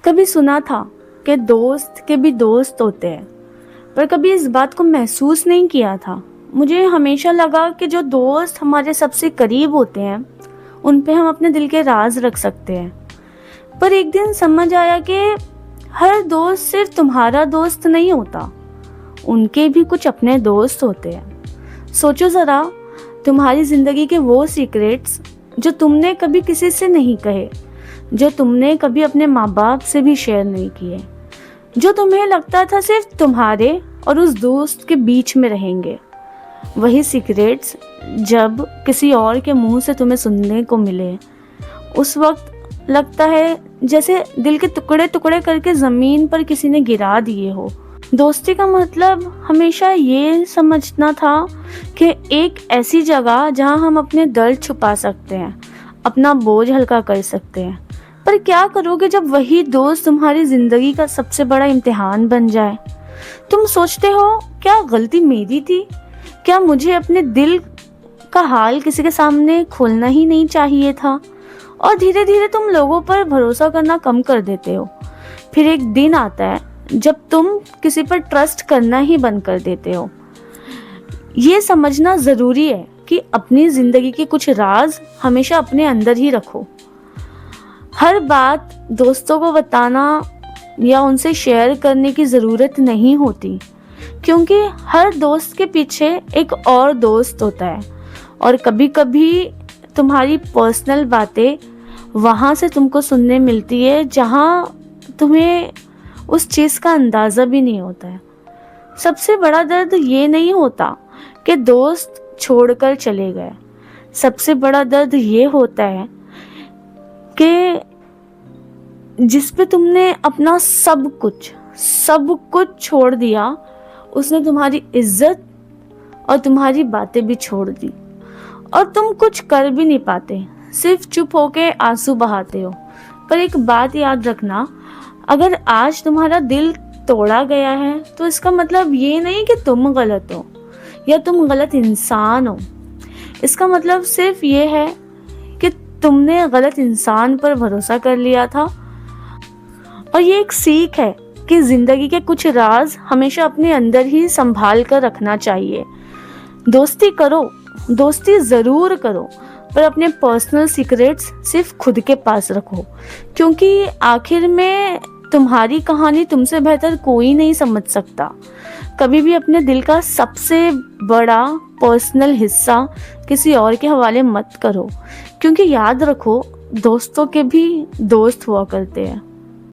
कभी सुना था कि दोस्त के भी दोस्त होते हैं, पर कभी इस बात को महसूस नहीं किया था। मुझे हमेशा लगा कि जो दोस्त हमारे सबसे करीब होते हैं उन पे हम अपने दिल के राज रख सकते हैं। पर एक दिन समझ आया कि हर दोस्त सिर्फ तुम्हारा दोस्त नहीं होता, उनके भी कुछ अपने दोस्त होते हैं। सोचो ज़रा, तुम्हारी ज़िंदगी के वो सीक्रेट्स जो तुमने कभी किसी से नहीं कहे, जो तुमने कभी अपने माँ बाप से भी शेयर नहीं किए, जो तुम्हें लगता था सिर्फ तुम्हारे और उस दोस्त के बीच में रहेंगे, वही सीक्रेट्स जब किसी और के मुंह से तुम्हें सुनने को मिले, उस वक्त लगता है जैसे दिल के टुकड़े टुकड़े करके ज़मीन पर किसी ने गिरा दिए हो। दोस्ती का मतलब हमेशा ये समझना था कि एक ऐसी जगह जहाँ हम अपने दर्द छुपा सकते हैं, अपना बोझ हल्का कर सकते हैं। पर क्या करोगे जब वही दोस्त तुम्हारी ज़िंदगी का सबसे बड़ा इम्तिहान बन जाए? तुम सोचते हो, क्या गलती मेरी थी? क्या मुझे अपने दिल का हाल किसी के सामने खोलना ही नहीं चाहिए था? और धीरे धीरे तुम लोगों पर भरोसा करना कम कर देते हो। फिर एक दिन आता है जब तुम किसी पर ट्रस्ट करना ही बंद कर देते हो। ये समझना ज़रूरी है कि अपनी ज़िंदगी के कुछ राज हमेशा अपने अंदर ही रखो। हर बात दोस्तों को बताना या उनसे शेयर करने की ज़रूरत नहीं होती, क्योंकि हर दोस्त के पीछे एक और दोस्त होता है। और कभी कभी तुम्हारी पर्सनल बातें वहाँ से तुमको सुनने मिलती है जहाँ तुम्हें उस चीज़ का अंदाज़ा भी नहीं होता है। सबसे बड़ा दर्द ये नहीं होता कि दोस्त छोड़कर चले गए, सबसे बड़ा दर्द ये होता है कि जिस पे तुमने अपना सब कुछ छोड़ दिया, उसने तुम्हारी इज्जत और तुम्हारी बातें भी छोड़ दी, और तुम कुछ कर भी नहीं पाते, सिर्फ चुप होके आंसू बहाते हो। पर एक बात याद रखना, अगर आज तुम्हारा दिल तोड़ा गया है तो इसका मतलब ये नहीं कि तुम गलत हो या तुम गलत इंसान हो। इसका मतलब सिर्फ ये है कि तुमने गलत इंसान पर भरोसा कर लिया था। और ये एक सीख है कि जिंदगी के कुछ राज हमेशा अपने अंदर ही संभाल कर रखना चाहिए। दोस्ती करो, दोस्ती ज़रूर करो, पर अपने पर्सनल सीक्रेट्स सिर्फ खुद के पास रखो, क्योंकि आखिर में तुम्हारी कहानी तुमसे बेहतर कोई नहीं समझ सकता। कभी भी अपने दिल का सबसे बड़ा पर्सनल हिस्सा किसी और के हवाले मत करो, क्योंकि याद रखो, दोस्तों के भी दोस्त हुआ करते हैं।